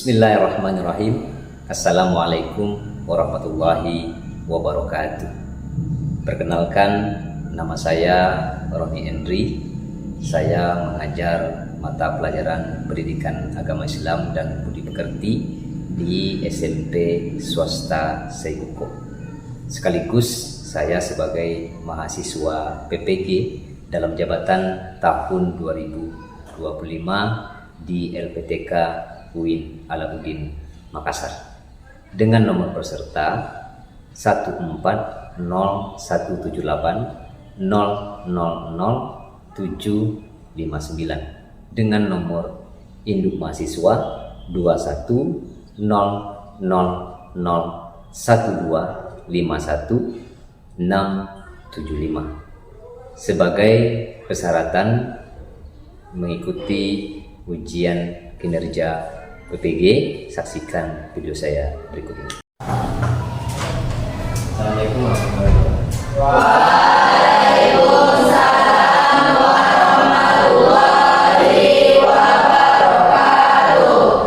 Bismillahirrahmanirrahim. Assalamualaikum warahmatullahi wabarakatuh. Perkenalkan, nama saya Roni Endri. Saya mengajar mata pelajaran Pendidikan Agama Islam dan Budi Pekerti di SMP Swasta Seikuko. Sekaligus saya sebagai mahasiswa PPG dalam jabatan tahun 2025 di LPTK UIN Alauddin Makassar dengan nomor peserta 1400759 dengan nomor induk mahasiswa 210001251675 sebagai persyaratan mengikuti ujian kinerja PPG. Saksikan video saya berikut ini. Assalamualaikum warahmatullahi wabarakatuh. Waalaikumsalam warahmatullahi wabarakatuh.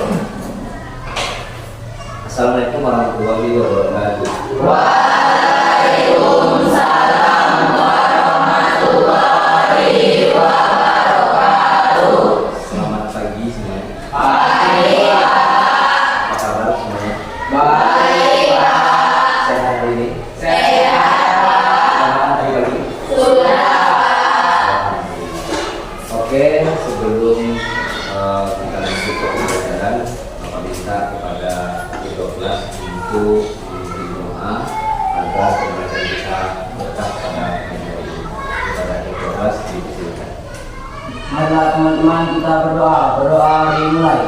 Assalamualaikum warahmatullahi wabarakatuh. Waalaikumsalam warahmatullahi wabarakatuh. Selamat pagi semuanya. Baik, Apa kabar semuanya? baik, Sehat hari ini? sehat, Selamat hari pagi. sudah. Oke, sebelum kita lanjut ke pembelajaran, Bapak minta kepada kedua kelas untuk memberi doa agar pembelajaran kita berkah pada hari ini. Kepada kedua kelas dipersilakan. Marilah teman-teman kita berdoa dimulai.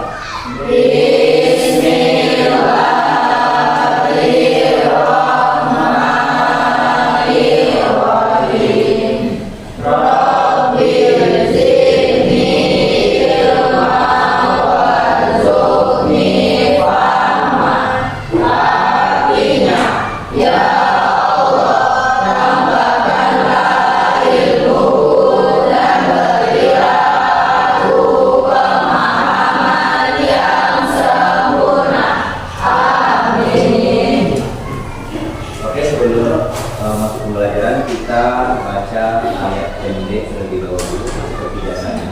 Oke, sebelum masuk pembelajaran kita baca ayat pendek terlebih dahulu seperti biasanya.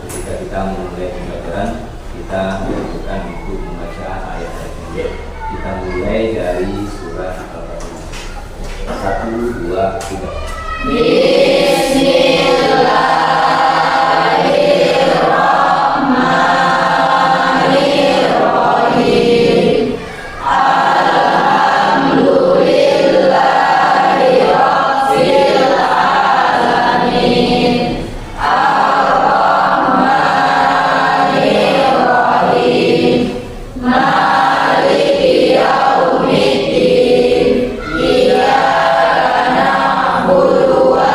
Ketika kita memulai pembelajaran, kita dilakukan untuk membaca ayat pendek. Kita mulai dari surat Al-Fatihah. 1, 2, 3. Iyyaka na'budu wa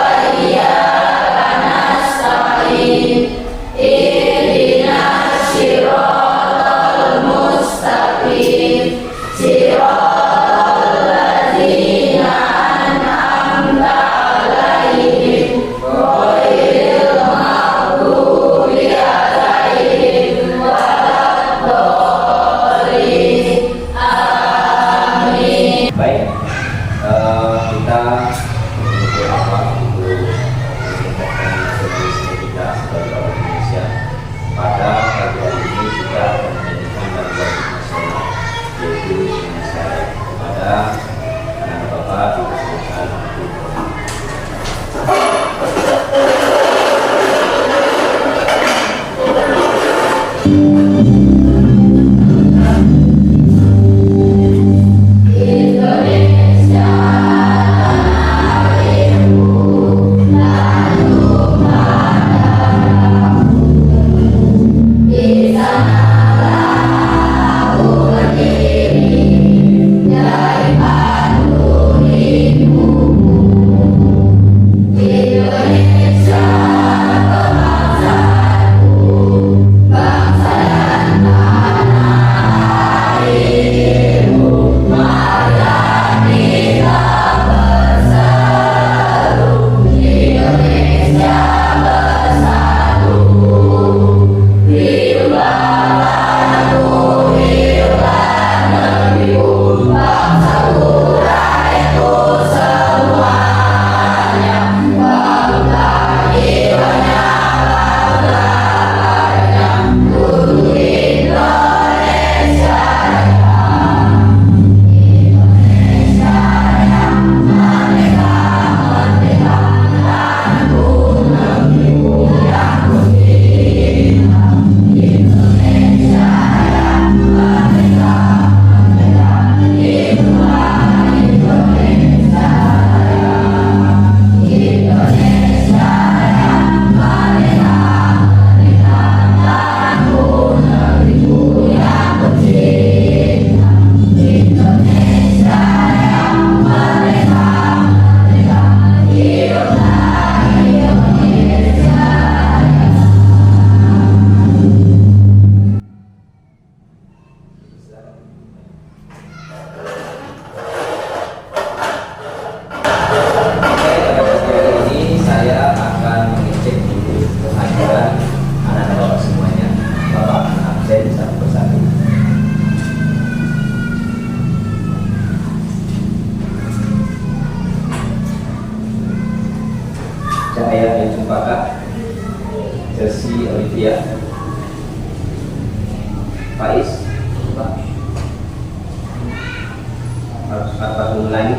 Al-Fatihah lain,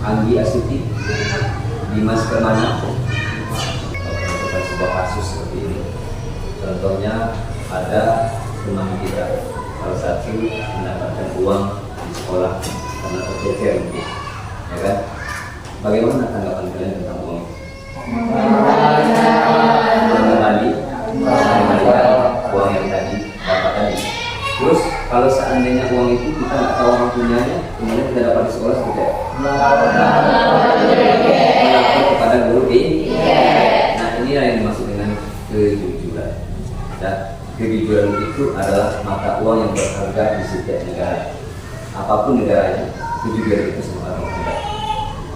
Anggi Astuti, Dimas Permana. Bukan sebuah kasus seperti ini. Contohnya ada teman kita, salah satu mendapatkan uang di sekolah karena tercecer mungkin, ya kan? Bagaimana tanggapan kalian tentang uang? Tadi, uang yang tadi dapat tadi. Terus kalau seandainya uang itu kita nggak tahu orang punyanya, kemudian kita dapat di sekolah seperti apa? Melapor kepada guru di. Nah inilah yang dimaksud dengan kejujuran. Dan kejujuran itu adalah mata uang yang berharga di setiap negara. Apapun negaranya, kejujuran itu sangat berharga.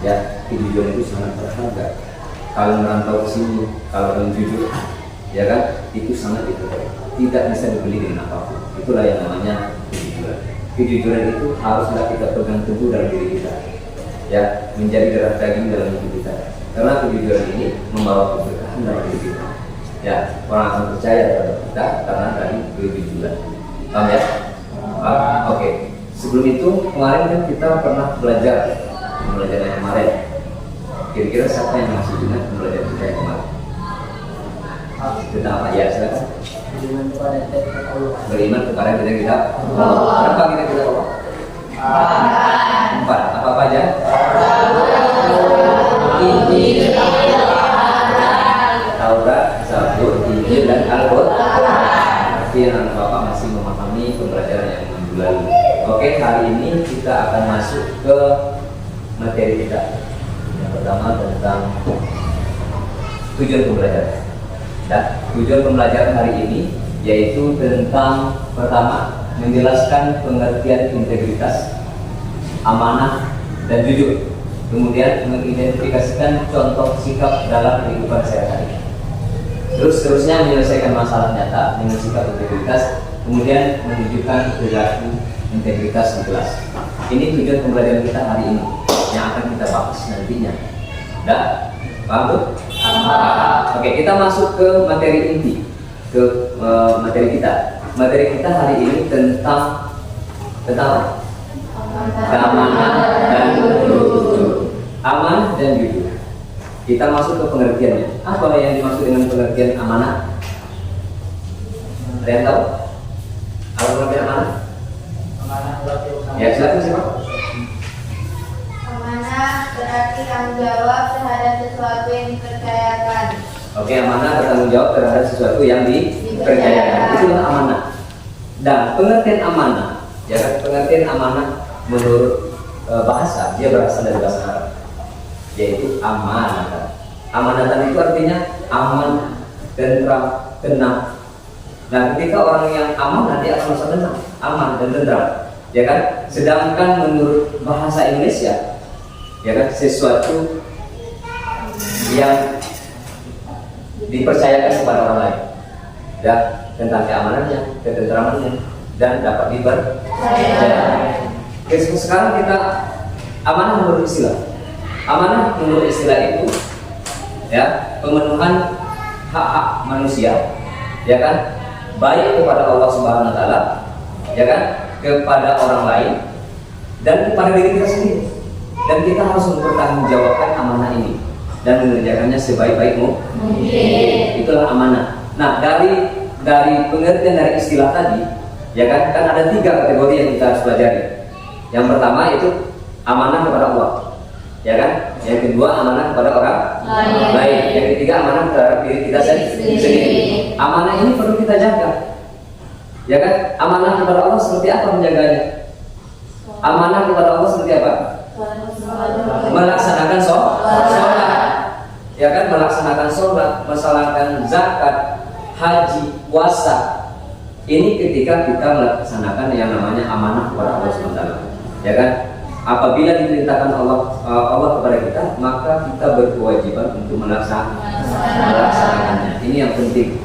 Ya, kejujuran itu sangat berharga. Kalau merantau ke sini, kalau orang jujur, ya kan, itu sangat dihargai. Tidak bisa dibeli dengan apapun. Itulah yang namanya kejujuran. Kejujuran itu haruslah kita pegang teguh dalam diri kita, ya, menjadi darah daging dalam hidup kita. Karena kejujuran ini membawa keberkahan dalam hidup kita. Ya, orang akan percaya kepada kita karena dari kejujuran. Paham ya? Oke. Sebelum itu kemarin kan kita pernah belajar yang kemarin. Kira-kira siapa yang masih ingat pembelajaran kita yang kemarin? Tentang apa ya? Silakan. Beriman kepada kita. Berapa kita Allah? 4. Apa aja? Injil, Taurat, Zabur, Injil dan Al-Qur'an. Berarti anak Bapak masih memahami pembelajaran yang minggu lalu. Oke, hari ini kita akan masuk ke materi kita. Yang pertama tentang tujuan pembelajaran. Dan tujuan pembelajaran hari ini yaitu tentang pertama menjelaskan pengertian integritas, amanah dan jujur. Kemudian mengidentifikasikan contoh sikap dalam kehidupan sehari-hari. Terusnya menyelesaikan masalah nyata dengan sikap integritas, kemudian menunjukkan perilaku integritas di kelas. Ini tujuan pembelajaran kita hari ini yang akan kita bahas nantinya. Dah? Paham tuh? Oke, kita masuk ke materi inti, ke materi kita. Materi kita hari ini tentang keamanan dan jujur. Aman dan jujur. Kita masuk ke pengertiannya. Apa yang dimaksud dengan pengertian amanah? Ada yang tahu? Apa pengertian amanah? Ya, silakan siapa? Amanah berarti tanggung jawab terhadap sesuatu yang dipercayakan. Oke, amanah bertanggung jawab terhadap sesuatu yang dipercayakan. Itulah amanah. Dan pengertian amanah, ya kan? Pengertian amanah menurut bahasa, dia berasal dari bahasa Arab, yaitu amanatan. Amanatan itu artinya aman, tentram, tenang. Nah, ketika orang yang aman nanti akan merasa tenang, aman dan tentram, ya kan? Sedangkan menurut bahasa Indonesia, ya kan, sesuatu yang dipercayakan kepada orang lain, ya, tentang keamanannya, ketentramannya, dan dapat dipercaya. Oke, sekarang kita amanah menurut istilah. Amanah menurut istilah itu, ya, pemenuhan hak-hak manusia, ya kan, baik kepada Allah Subhanahu Wa Taala, ya kan, kepada orang lain, dan kepada diri kita sendiri. Dan kita harus mempertanggungjawabkan amanah ini dan mengerjakannya sebaik-baik mungkin. Itulah amanah. Nah, dari pengertian dari istilah tadi, ya kan ada 3 kategori yang kita harus pelajari. Yang pertama itu amanah kepada Allah, ya kan. Yang kedua amanah kepada orang lain. Yang ketiga amanah terhadap diri kita sendiri. Amanah ini perlu kita jaga, ya kan. Amanah kepada Allah seperti apa menjaganya? Amanah kepada Allah seperti apa? Melaksanakan sholat, ya kan, melaksanakan sholat, melaksanakan zakat, haji, puasa. Ini ketika kita melaksanakan yang namanya amanah kepada Allah SWT, ya kan. Apabila diperintahkan Allah kepada kita, maka kita berkewajiban untuk melaksanakannya. Ini yang penting.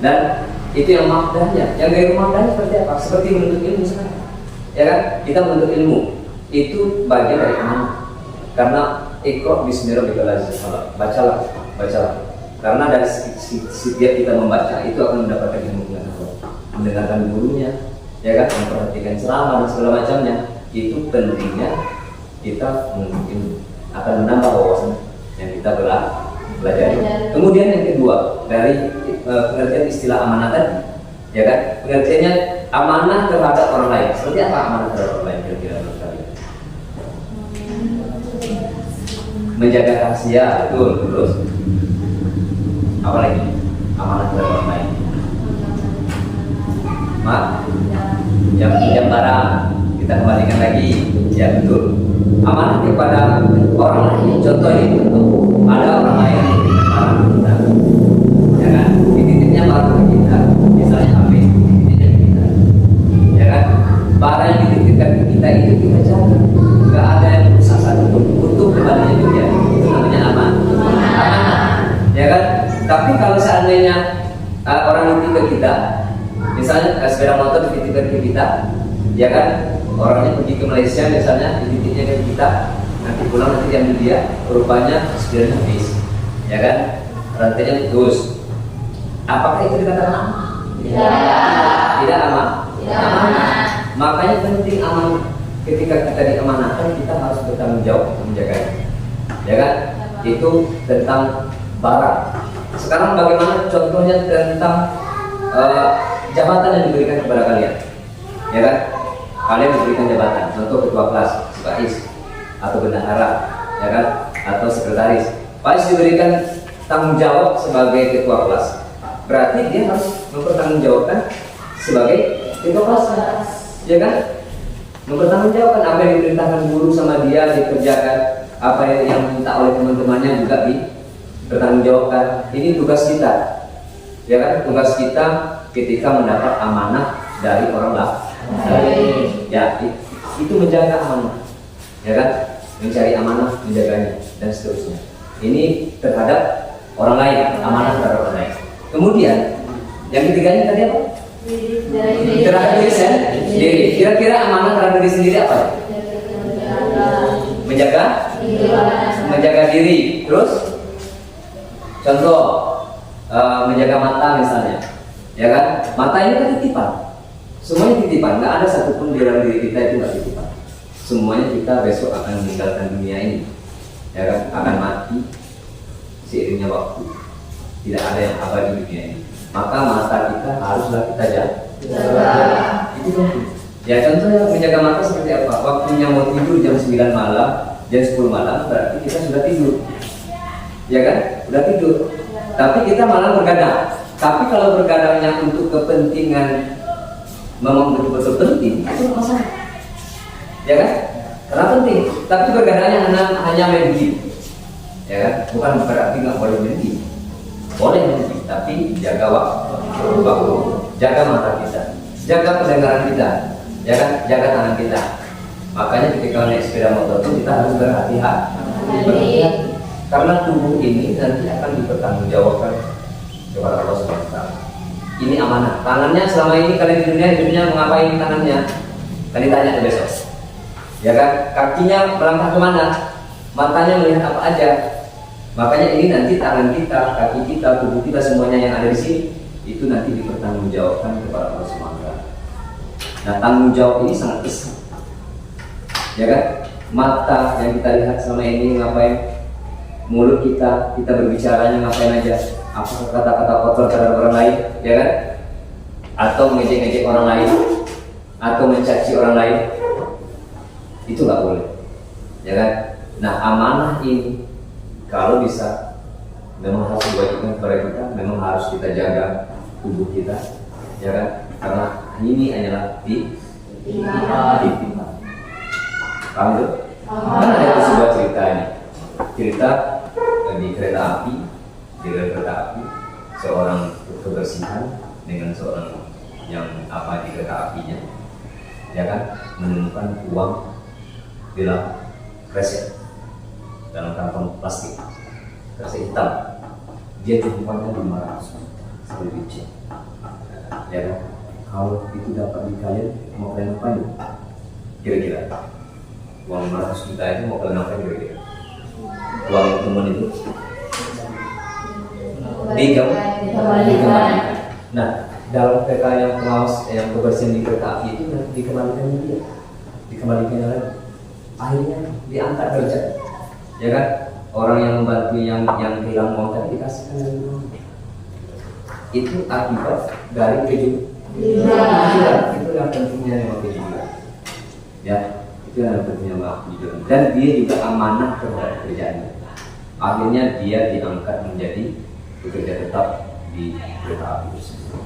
Dan itu yang maknanya. Yang gaya maknanya seperti apa? Seperti menuntut ilmu sekarang, ya kan. Kita menuntut ilmu itu bagian dari amanah. Karena Iqra bismi rabbikal ladzi khalaq. Bacalah. Karena dari setiap kita membaca itu akan mendapatkan ilmu pengetahuan. Mendengarkan gurunya, ya kan, memperhatikan ceramah dan segala macamnya. Itu pentingnya kita mungkin akan menambah wawasan yang kita pelajari. Kemudian yang kedua dari pengertian istilah amanah tadi, ya kan, pengertiannya amanah terhadap orang lain. Seperti apa amanah terhadap orang lain kira-kira menurut kalian? Menjaga rahasia, betul. Terus apa lagi? Amanah terhadap orang lain. Yang pinjam barang kita kembalikan lagi, ya betul. Amanah kepada orang lain. Contoh ini, ada orang lain yang barang kita, ya kan? Dititipnya barang ke kita, misalnya HP, dititipnya ke kita, ya kan? Barang yang dititipkan ke kita itu kita jaga, nggak ada yang rusak satupun, utuh kembalinya juga. Itu namanya amanah, ya kan? Tapi kalau seandainya orang nitip ke kita, misalnya sepeda motor dititipkan ke kita, ya kan, orangnya pergi ke Malaysia misalnya, dititipnya ke kita, nanti pulang nanti diambil dia, rupanya sepedanya habis, ya kan, rantainya putus. Apakah itu dikatakan aman? Tidak aman. Makanya penting aman. Ketika kita diamanahkan, kita harus bertanggung jawab untuk menjaganya, ya kan? Itu tentang barang. Sekarang bagaimana contohnya tentang jabatan yang diberikan kepada kalian, ya kan? Kalian diberikan jabatan, contoh ketua kelas, sekretaris, atau bendahara, ya kan? Atau sekretaris. Pasti diberikan tanggung jawab sebagai ketua kelas. Berarti dia harus mempertanggungjawabkan sebagai ketua kelas, ya kan? Mempertanggungjawabkan apa yang diperintahkan guru sama dia dikerjakan, apa yang minta oleh teman-temannya juga dipertanggungjawabkan. Ini tugas kita, ya kan? Tugas kita ketika mendapat amanah dari orang lain, ya itu menjaga amanah, ya kan, mencari amanah, menjaganya dan seterusnya. Ini terhadap orang lain, amanah terhadap orang lain. Kemudian yang ketiganya tadi apa? Terhadap diri sendiri. Kira-kira amanah terhadap diri sendiri apa? Menjaga diri. Terus contoh menjaga mata misalnya, ya kan? Mata ini kan titipan, semuanya titipan, nggak ada satupun di dalam diri kita itu nggak titipan. Semuanya kita besok akan meninggalkan dunia ini, ya kan? Akan mati seiringnya waktu, tidak ada yang abadi di dunia ini. Maka mata kita haruslah kita jaga. Itu penting. Ya contohnya menjaga mata seperti apa? Waktunya mau tidur jam 9 malam, jam 10 malam, berarti kita sudah tidur, ya kan? Sudah tidur. Tapi kita malah bergadang. Tapi kalau bergadangnya untuk kepentingan memang betul-betul penting, itu masalah, ya kan? Karena penting. Tapi bergadangnya hanya main game, ya kan? Bukan berarti nggak boleh main game. Boleh main game, tapi jaga waktu, jaga mata kita, jaga pendengaran kita, ya kan? Jaga tangan kita. Makanya ketika naik sepeda motor itu kita harus berhati-hati. Karena tubuh ini nanti akan dipertanggungjawabkan kepada Allah Subhanahu wa Ta'ala. Ini amanah. Tangannya selama ini kalian di dunia hidupnya mengapain tangannya? Kan ditanya tuh besok, ya kan? Kakinya melangkah kemana? Matanya melihat apa aja? Makanya ini nanti tangan kita, kaki kita, tubuh kita, semuanya yang ada di sini itu nanti dipertanggungjawabkan kepada Allah Subhanahu wa Ta'ala. Nah, tanggung jawab ini sangat besar, ya kan? Mata yang kita lihat selama ini ngapain? Mulut kita berbicaranya ngapain aja? Apa kata-kata kotor terhadap orang lain, ya kan? Atau ngejek-ngejek orang lain, atau mencaci orang lain, itu nggak boleh, ya kan? Nah, amanah ini kalau bisa memang harus diwajibkan kepada kita, memang harus kita jaga tubuh kita, ya kan? Karena ini hanyalah titipan. Paham tuh? Kan ada sebuah cerita ini, cerita di kereta api, seorang kebersihan dengan seorang yang apa di kereta apinya, ya kan, menemukan uang di dalam kresek, dalam kantong plastik, kresek hitam. Dia temukannya 500 sekali dicek, ya kan. Kalau itu dapat di kalian, mau kalian apain? Kira-kira uang 500 juta itu mau kalian apain kira-kira? Uang teman itu dikembalikan. Nah, dalam PK yang pengawas yang kebersihan di kereta api itu dikembalikan dia, dikembalikan lagi. Akhirnya diangkat derajat, ya kan? Orang yang membantu yang hilang uang tadi dikasihkan lagi uang. Itu akibat dari kejujuran. Itu yang pentingnya memang kejujuran. Ya, itu yang pentingnya memang kejujuran. Dan dia juga amanah terhadap kerjaannya. Akhirnya dia diangkat menjadi bekerja tetap di kereta api tersebut.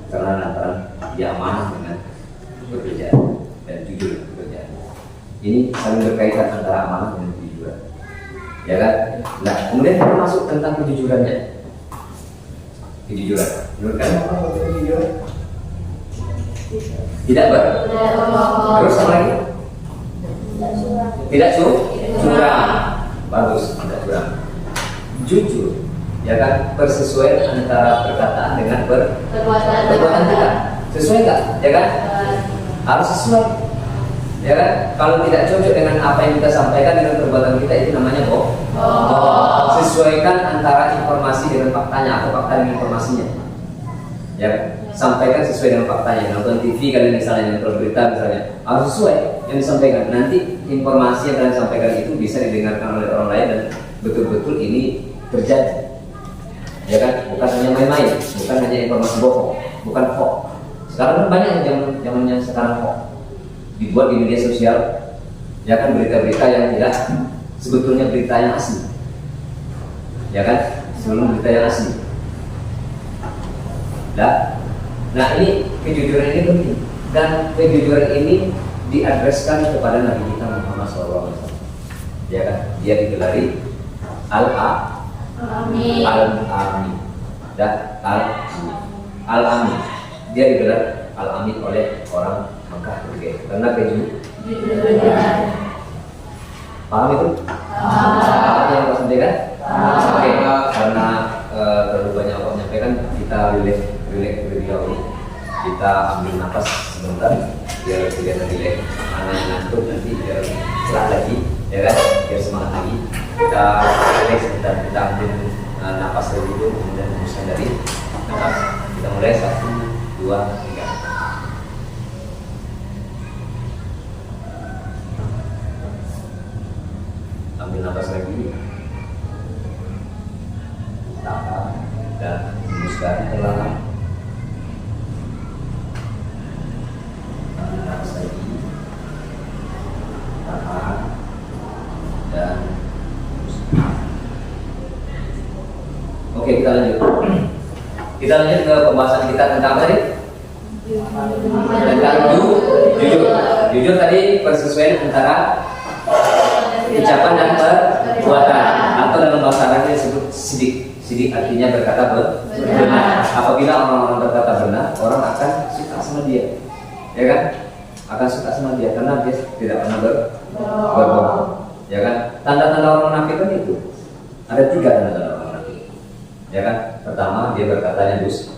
Karena lantaran dia amanah dengan pekerjaan dan jujur dengan pekerjaan. Ini saling berkaitan antara amanah dengan kejujuran. Ya kan? Nah, kemudian kita masuk tentang kejujurannya. Kejujuran. Menurut kalian apa kejujuran? Tidak berbohong. Terus apa lagi? Tidak curang. Bagus, tidak curang. Jujur. Ya kan, persesuaian antara perkataan dengan perbuatan kita. Sesuai nggak? Ya kan? Harus sesuai. Ya kan? Kalau tidak cocok dengan apa yang kita sampaikan dengan perbuatan kita, itu namanya bohong. Sesuaikan antara informasi dengan faktanya atau fakta dengan informasinya. Ya, sampaikan sesuai dengan faktanya. Nonton TV kalian misalnya, nonton berita misalnya, harus sesuai yang disampaikan. Nanti informasi yang kalian sampaikan itu bisa didengarkan oleh orang lain dan betul-betul ini terjadi. Ya kan, bukan hanya main-main, bukan hanya informasi bohong, bukan hoax. Sekarang kan banyak zamannya sekarang hoax dibuat di media sosial, ya kan, berita-berita yang tidak sebetulnya berita yang asli, ya kan, sebelum berita yang asli. Nah ini kejujuran ini penting, dan kejujuran ini diadreskan kepada Nabi kita Muhammad SAW, ya kan, dia digelari Al-Amin dan Al-Amin. Dia digelar Al-Amin oleh orang Mekah ketika itu karena kejujuran. Paham itu? Paham yang saya sampaikan? Oke, karena terlalu banyak orang menyampaikan, kita relax terlebih dahulu. Kita ambil nafas sebentar biar tidak relax. Mana yang ngantuk nanti biar cerah lagi, ya kan? Biar semangat lagi. Kita relax sebentar, kita ambil nafas terlebih dulu, kemudian hembuskan dari nafas. Kita mulai 1, 2, 3. Ambil nafas lagi, tahan dan hembuskan perlahan. Ambil nafas lagi, tahan dan hembuskan. Oke, kita lanjut. Kita lanjut ke pembahasan kita tentang tadi. Tentang jujur. Jujur tadi persesuaian antara ucapan dan perbuatan, atau dalam bahasa Arabnya disebut sidik. Sidik artinya berkata benar. Apabila orang-orang berkata benar, orang akan suka sama dia, ya kan? Akan suka sama dia karena dia tidak pernah berbohong, ya kan? Tanda-tanda orang munafik kan itu ada 3 tanda-tanda orang munafik, ya kan? Pertama, dia berkatanya dusta.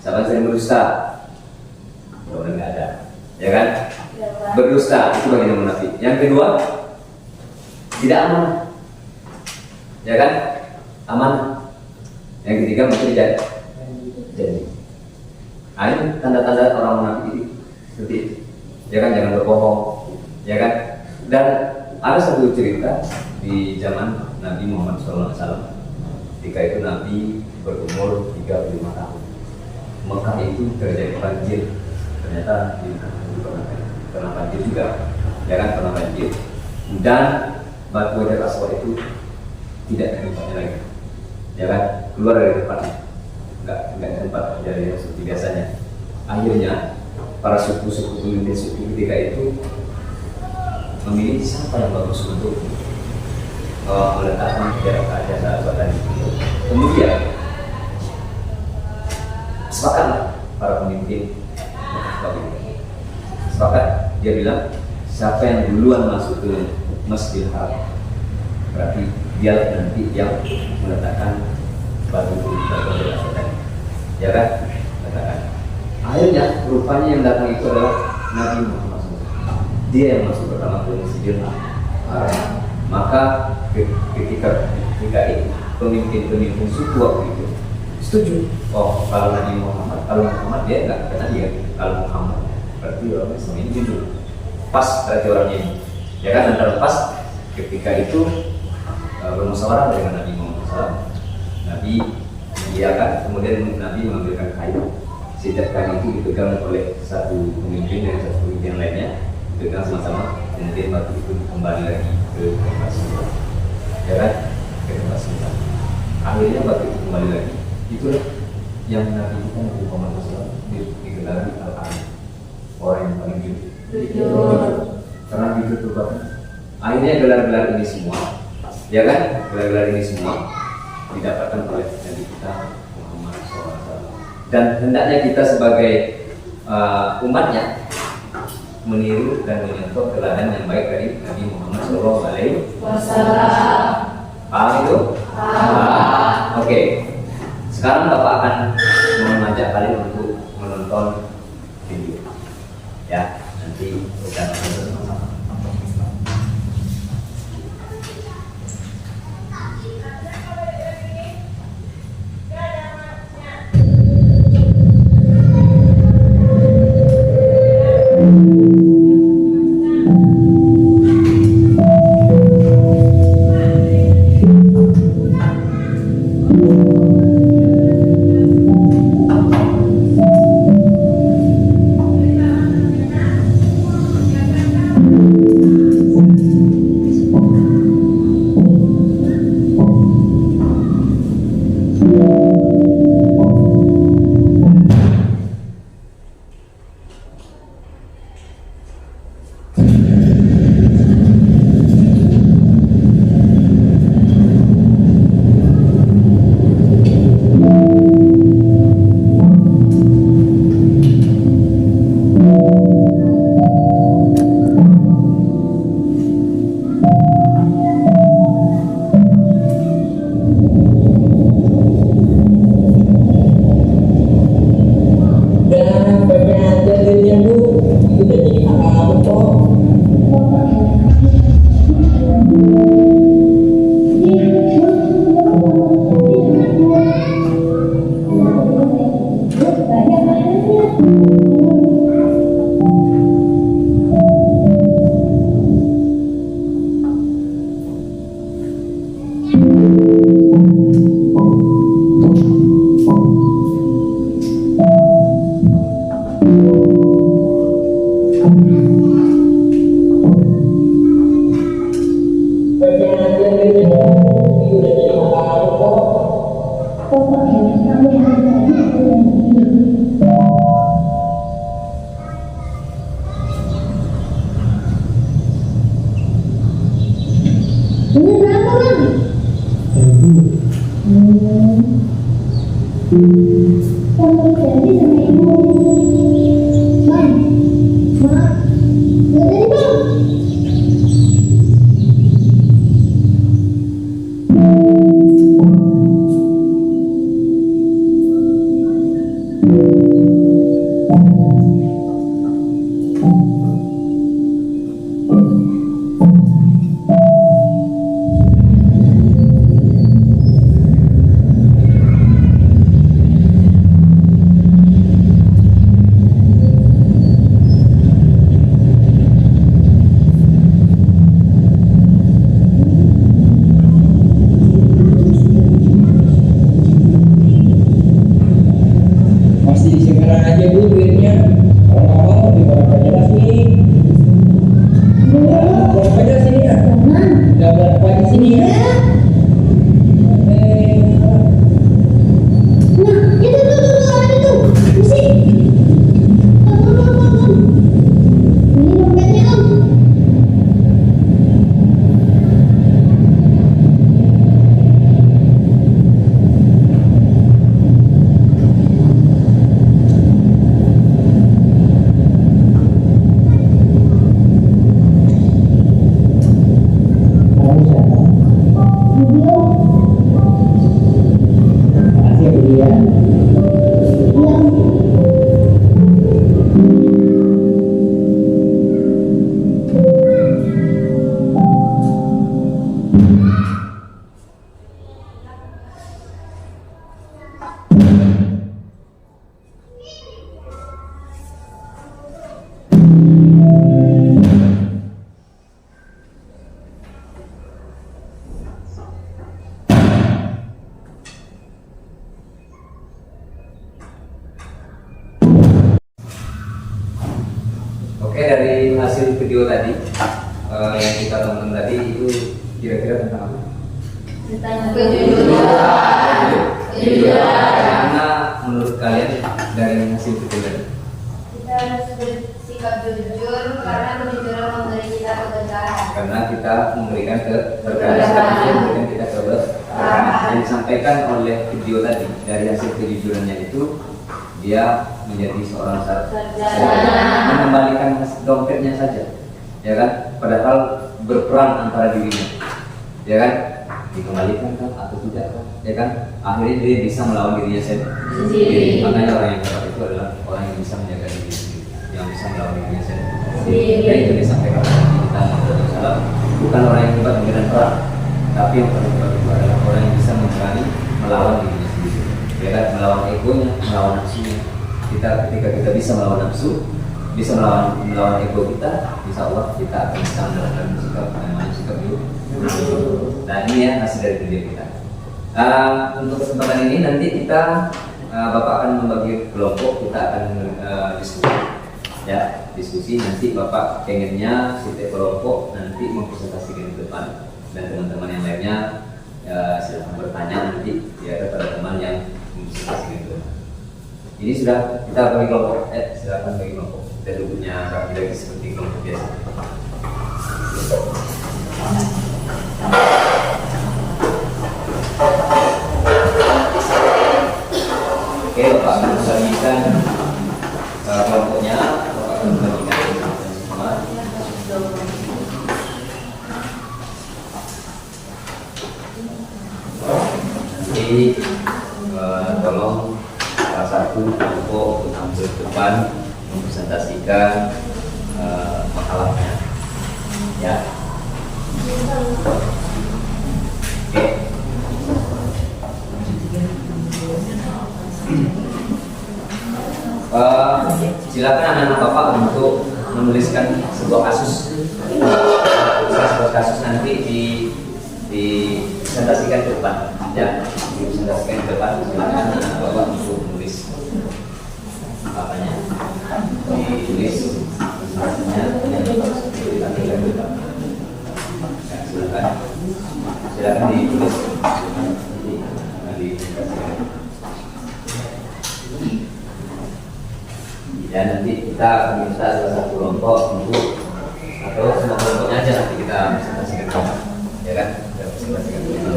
Siapa yang sering berdusta? Orang nggak ada, ya kan? Berdusta itu bagian munafik. Yang kedua, tidak amanah, ya kan? Amanah. Yang ketiga, mungkin janji. Ini tanda-tanda orang munafik itu seperti itu, ya kan? Jangan berbohong, ya kan? Dan ada satu cerita di zaman Nabi Muhammad SAW. Ketika itu Nabi berumur 35 tahun. Mekah itu terjadi banjir. Ternyata di Mekah itu pernah banjir juga, ya kan, pernah banjir. Dan batu Hajar Aswad itu tidak di tempatnya lagi, ya kan, keluar dari tempatnya, nggak di tempat dari seperti biasanya. Akhirnya para suku-suku pemimpin suku ketika itu memilih siapa yang bagus untuk meletakkan Hajar Aswad tadi. Kemudian sepakatlah para pemimpin sepakat, dia bilang siapa yang duluan masuk ke Masjidil Haram berarti dia nanti yang meletakkan batu Hajar Aswad tadi, ya kan? Letakkan. Akhirnya rupanya yang datang itu adalah Nabi Muhammad SAW. Dia yang masuk pertama ke Masjidil Haram. Maka ketika itu pemimpin suku waktu itu Setuju. Oh, kalau Nabi Muhammad dia enggak kata dia. Kalau Muhammad berarti orang Islam ini jujur. Pas berarti orangnya ini. Ya kan, antara pas ketika itu bermusyawarah dengan Nabi Muhammad SAW. Nabi mengiyakan, kemudian Nabi mengambilkan kayu. Setiap kayu itu dipegang oleh satu pemimpin dan satu pemimpin lainnya, dipegang sama-sama, kemudian batu itu kembali lagi ke tempat semula. Ya kan, ke tempat semula. Akhirnya batu itu kembali lagi. Itulah yang Nabi kita Nabi Muhammad SAW digelari Al-Amin, orang yang paling jujur. Karena jujur itu Bapak. Akhirnya gelar-gelar ini semua, ya kan, gelar-gelar ini semua didapatkan oleh Nabi kita Muhammad SAW. Dan hendaknya kita sebagai umatnya meniru dan menyentuh teladan yang baik dari Nabi Muhammad SAW. Paham itu? Oke. Sekarang Bapak akan mengajak kalian untuk menonton video. Ya, nanti kita akan bersama-sama. Masih sekarang aja bu duitnya. Kalau mau di berapa jelas nih. Oke, dari hasil video tadi yang kita tonton tadi itu kira-kira tentang apa? Tentang kejujuran. Karena menurut kalian dari hasil video tadi? Kita harus bersikap jujur karena kejujuran memberi kita keberkahan. Karena kita memberikan keberkahan, memberikan kita keberkahan. Yang disampaikan oleh video tadi dari hasil kejujurannya itu dia menjadi seorang sarjana, mengembalikan dompetnya saja, ya kan? Padahal berperang antara dirinya, ya kan? Dikembalikan kan atau tidak kan? Ya kan? Akhirnya dia bisa melawan dirinya sendiri. Makanya orang yang hebat itu adalah orang yang bisa menjaga diri sendiri, yang bisa melawan dirinya sendiri. Dan itu disampaikan oleh kita Muhammad, bukan orang yang hebat medan perang, tapi yang paling hebat itu adalah orang yang bisa memerangi melawan dirinya sendiri. Ya kan? Melawan egonya, melawan nafsunya. Ketika kita bisa melawan nafsu, bisa melawan ego kita, insya Allah kita akan bisa mendapatkan sikap namanya sikap itu. Nah ini ya hasil dari video kita. Untuk kesempatan ini nanti kita Bapak akan membagi kelompok, kita akan diskusi. Ya, diskusi nanti Bapak pengennya setiap kelompok nanti mempresentasikan ke depan, dan teman-teman yang lainnya silahkan bertanya nanti ya kepada teman yang mempresentasikan ke depan. Ini sudah kita bagi kelompok, silakan bagi kelompok. Kita duduknya lagi seperti kelompok biasa. Oke, Bapak akan membagikan kelompoknya. Bapak akan membagikan semua. Nanti tolong salah satu kelompok untuk tampil ke depan mempresentasikan makalahnya, ya. Oke. Silakan anak-anak Bapak untuk menuliskan sebuah kasus. Sebuah kasus nanti dipresentasikan ke depan, ya. Dipresentasikan ke depan. Silakan anak Bapak untuk menulis apanya, ditulis presentasinya yang ditampilkan ke depan. Ya, silakan ditulis nanti dipresentasikan. Ya, nanti kita akan minta salah satu kelompok untuk atau semua kelompoknya aja nanti kita presentasikan ke depan, ya kan? Kita presentasikan ke depan.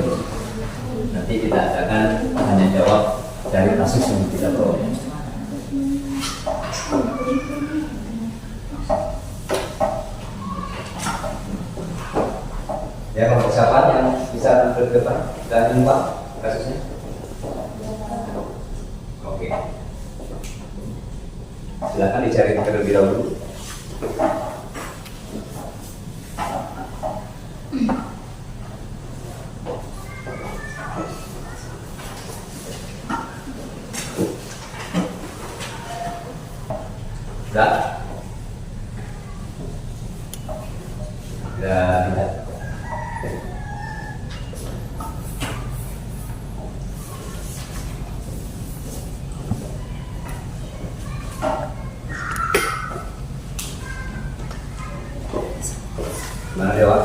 Nanti kita akan tanya jawab dari kasus yang kita peroleh. Ya, kelompok siapa yang bisa tampil ke depan dan jumpa kasusnya? Oke. Silakan dicari terlebih dahulu. Sudah? Sudah lihat? Mana Dewa?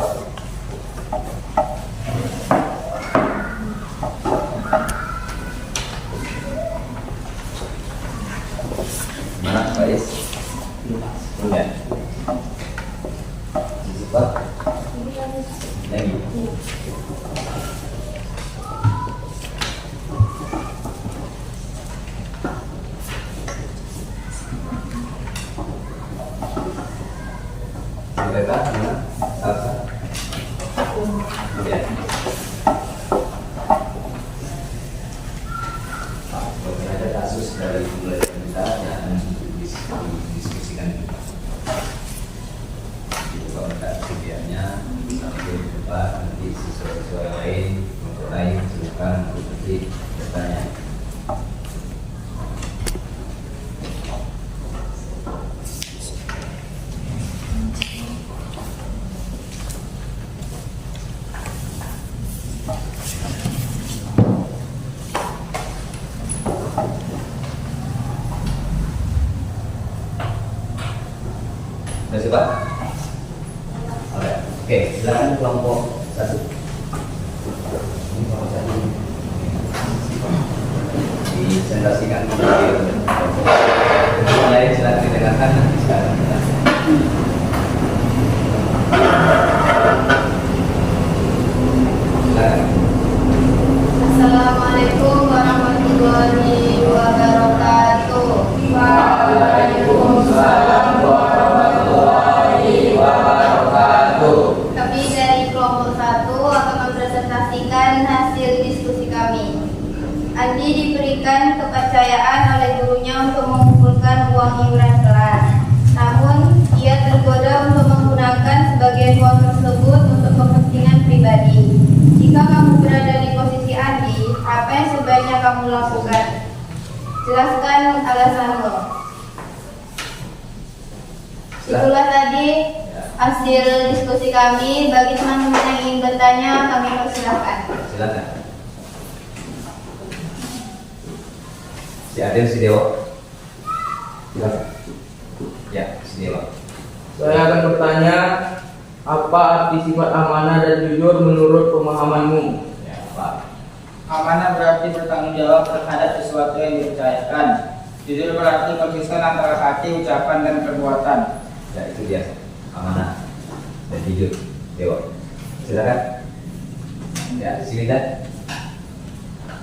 Mana Pak Is? Udah. Cepat. Lagi. Mereka mana? Salsa. Ya. Mungkin ada kasus dari mulai kita yang diskusikan. Itu kalau ada sedianya sampai depan nanti siswa-siswa lain, untuk lain silakan nanti bertanya. Sudah siap? Oke, silakan kelompok 1. Ini kelompok 1. Dipresentasikan yang lain silakan didengarkan nanti sekarang. Assalamualaikum warahmatullahi wabarakatuh. Waalaikumsalam warahmatullahi wabarakatuh. Kami dari kelompok 1 akan mempresentasikan hasil diskusi kami. Andi diberikan kepercayaan oleh gurunya untuk mengumpulkan uang iuran kelas. Namun, ia tergoda untuk menggunakan sebagian uang tersebut untuk kepentingan pribadi. Jika kamu berada di posisi Andi, apa yang sebaiknya kamu lakukan? Jelaskan alasanmu. Itulah tadi hasil diskusi kami. Bagi teman-teman yang ingin bertanya, kami persilahkan. Silakan. Si Adel, si Dewa. Silakan. Ya, si Dewa. Saya akan bertanya, apa arti sifat amanah dan jujur menurut pemahamanmu? Ya, Pak. Amanah berarti bertanggung jawab terhadap sesuatu yang dipercayakan. Jujur berarti konsisten antara hati, ucapan, dan perbuatan. Ya, itu dia. Amanah dan jujur. Dewa. Silakan. Ya, sini dan.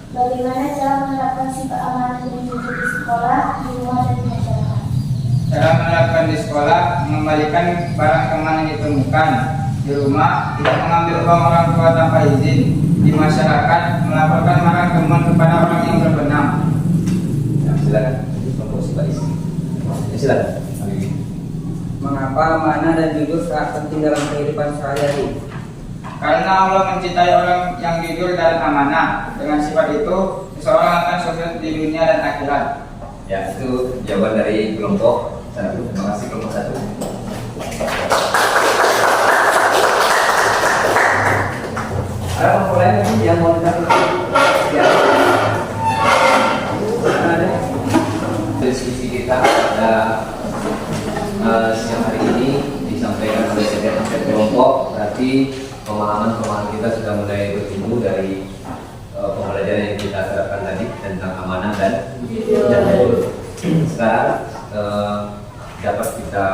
Bagaimana cara menerapkan sifat amanah dan jujur di sekolah, di rumah, dan di masyarakat? Cara menerapkan di sekolah, mengembalikan barang teman yang ditemukan. Di rumah, tidak mengambil uang orang tua tanpa izin. Di masyarakat, melaporkan barang teman kepada orang yang berwenang. Ya, silakan. Kelompok sifat isi. Ya, silakan. Mengapa amanah dan jujur sangat penting dalam kehidupan sehari-hari? Karena Allah mencintai orang yang jujur dan amanah. Dengan sifat itu, seseorang akan sukses di dunia dan akhirat. Ya, itu jawaban dari kelompok 1. Terima kasih kelompok 1. Ada kelompok lain lagi yang mau ditanya? Ya. Ada. Diskusi kita pada siang hari ini disampaikan oleh setiap kelompok. Berarti pemahaman kita sudah mulai bertumbuh dari pembelajaran yang kita terapkan tadi tentang amanah dan jujur. Sekarang dapat kita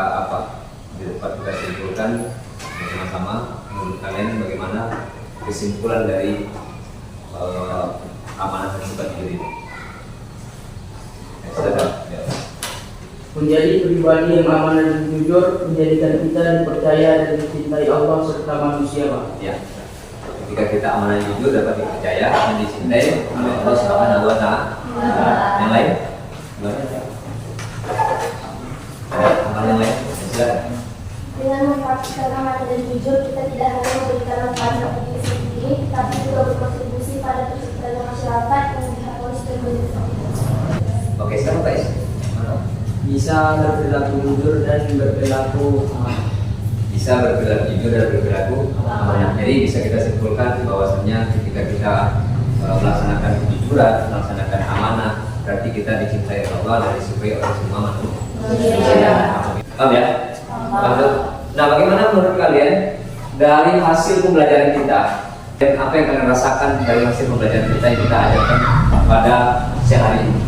simpulkan bersama-sama menurut kalian bagaimana kesimpulan dari amanah dan sifat jujur ini. Ya. Menjadi pribadi yang amanah dan jujur menjadikan kita dipercaya dan dicintai Allah serta manusia, Pak. Ya. Ketika kita amanah dan jujur dapat dipercaya dan dicintai oleh Allah Subhanahu wa Ta'ala. Yang lain? Ada hal yang lain? Silakan. Dengan mempraktikkan amanah dan jujur, kita tidak hanya memberikan manfaat bagi diri sendiri, tapi juga berkontribusi pada terciptanya masyarakat yang diharmonis dan berinklusi. Oke, sekarang Pak Is. Bisa berperilaku jujur dan berperilaku amanah. Bisa berperilaku jujur dan berperilaku amanah. Jadi bisa kita simpulkan bahwasanya ketika kita melaksanakan kejujuran, melaksanakan amanah, berarti kita dicintai Allah dan disukai oleh semua manusia. Paham ya? Paham. Nah, bagaimana menurut kalian dari hasil pembelajaran kita dan apa yang kalian rasakan dari hasil pembelajaran kita yang kita ajarkan pada siang hari ini?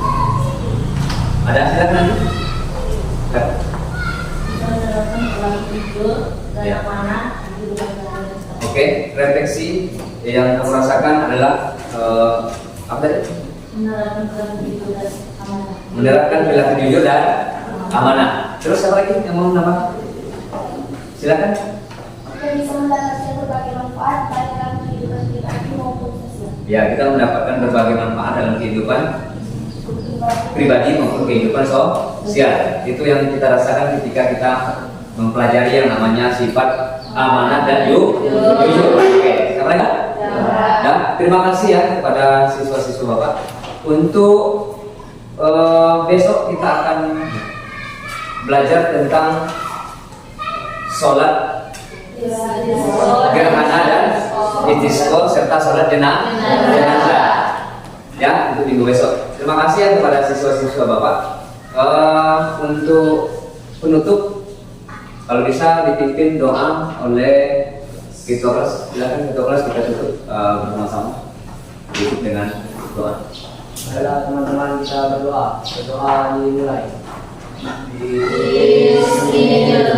Ada silakan. Menerapkan perilaku jujur dan Ya. amanah di rumah dan di sekolah. Oke, refleksi yang kamu rasakan adalah apa tadi? Menerapkan perilaku jujur dan amanah. Menerapkan perilaku jujur dan amanah. Terus apa lagi yang mau nambah? Silakan. Kita bisa mendapatkan berbagai manfaat baik dalam kehidupan pribadi maupun sosial. Ya, kita mendapatkan berbagai manfaat dalam kehidupan pribadi maupun kehidupan sosial. Itu yang kita rasakan ketika kita mempelajari yang namanya sifat amanah dan jujur. Oke, apa lagi? Ya, terima kasih ya kepada siswa-siswa Bapak. Untuk besok kita akan belajar tentang sholat gerhana dan istisqa serta sholat jenazah. Ya, untuk minggu besok. Terima kasih ya kepada siswa-siswa Bapak. Untuk penutup Kalau bisa dipimpin doa oleh ketua kelas. Silakan ketua kelas kita tutup bersama-sama. Tutup dengan doa. Adalah teman-teman kita berdoa dimulai. Bismillahirrahmanirrahim.